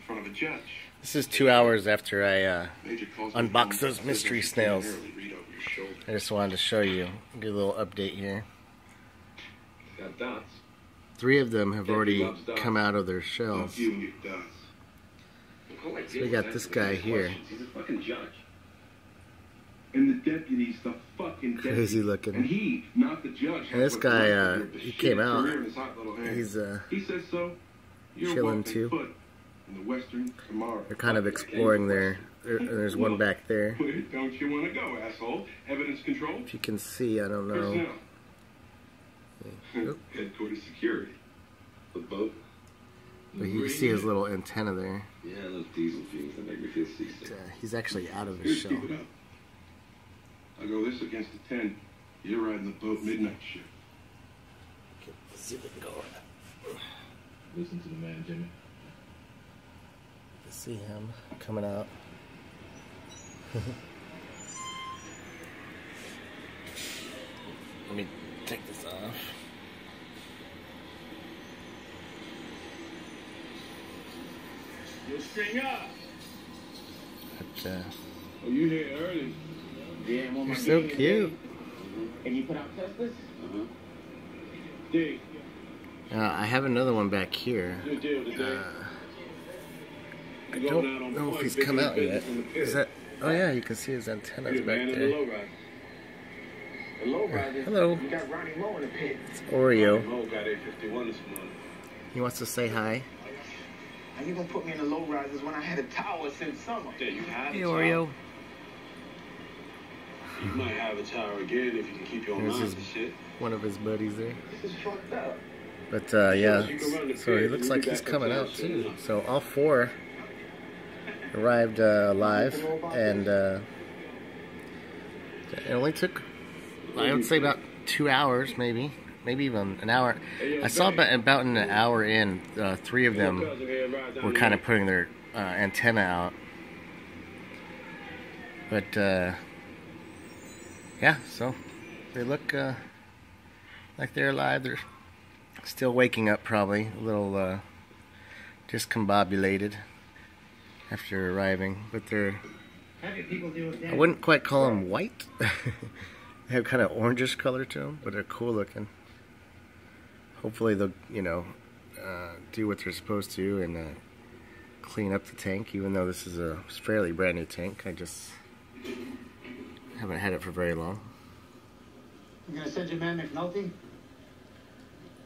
front of a judge. This is 2 hours after I unboxed those mystery snails. I just wanted to show you, get a little update here. Got dots. 3 of them have already come out of their shells. So we got this guy here. He's a fucking judge. And the deputy's the fucking deputy. Crazy looking. And he, not the judge. And this guy, he came out. He's he says so. Chilling too. They're kind of exploring there. There's one back there. Don't you want to go, asshole? Evidence control? If you can see, I don't know. Headquarters security. The boat. But you can see his little antenna there. Yeah, those diesel fumes that make me feel seasick. He's actually out of his shell. I'll go this against the 10. You're riding the boat midnight shift. Let's see if we can go. Listen to the man, Jimmy. See him coming out. Let me take this off. You'll string up. But, oh, you here early. Yeah, you're so cute. And you put out testers? Dig. I have another one back here. I don't know if he's come out yet. Is that? Oh yeah, you can see his antennas back there. Hello. It's Oreo. He wants to say hi. How you gonna put me in the low risers when I had a tower since summer? Hey Oreo. You might have a tower again if you can keep your mind and shit. One of his buddies there. This is fucked up. But yeah, so he looks like he's coming out too. So all 4 arrived alive, and it only took, I would say, about 2 hours, maybe even an hour. I saw about an hour in, 3 of them were kind of putting their antenna out. But yeah, so they look like they're alive. They're still waking up, probably a little discombobulated after arriving, but they're, I wouldn't quite call them white. They have kind of orangish color to them, but they're cool looking. Hopefully they'll, you know, do what they're supposed to and clean up the tank, even though this is a fairly brand new tank. I just haven't had it for very long. You gonna send your man McNulty?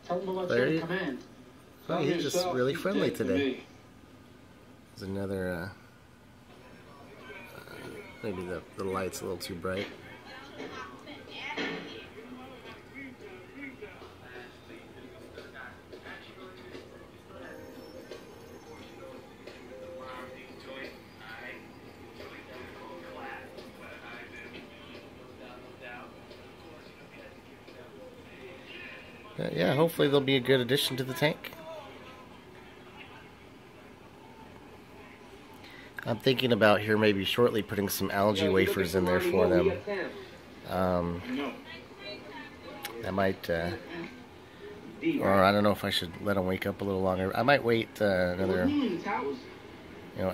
Tell him about your command. Oh, he's just really friendly today. There's another, maybe the light's a little too bright. Yeah, hopefully they'll be a good addition to the tank. I'm thinking about here maybe shortly putting some algae wafers in there for them. I might, or I don't know if I should let them wake up a little longer. I might wait another,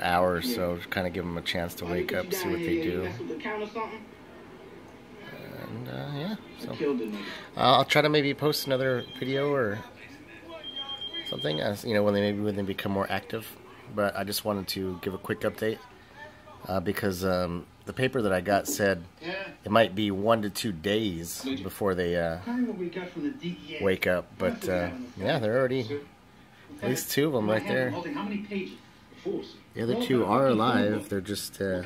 hour or so to kind of give them a chance to wake up, see what they do. And yeah, so I'll try to maybe post another video or something, as when they become more active. But I just wanted to give a quick update because the paper that I got said it might be 1 to 2 days before they wake up. But yeah, they're already, at least 2 of them right there. The other 2 are alive. They're just a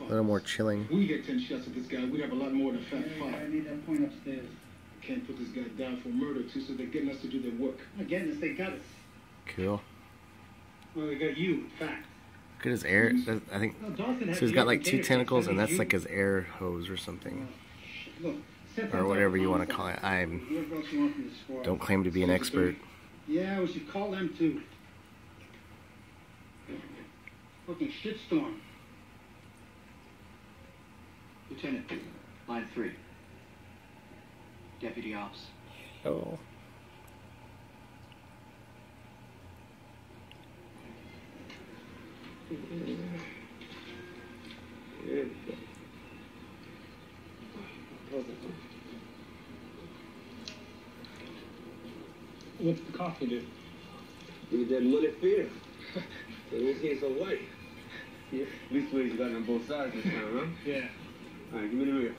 little more chilling. We get 10 shots at this guy. We have a lot more than fat 5. I need that point upstairs. Can't put this guy down for murder too, so they're getting us to do their work. Not getting us, they got us. Cool. Well, they got you, fact. Look at his air. I think so. He's got like 2 tentacles, and that's like his air hose or something, or whatever you want to call it. I don't claim to be an expert. Yeah, we should call them too. Fucking shitstorm. Lieutenant, line 3. Deputy Ops. Oh. Yeah. What's the coffee do? Look at that money fear. So this ain't so white. Yeah. At least you got it on both sides this time, huh? Yeah. Alright, give me the real.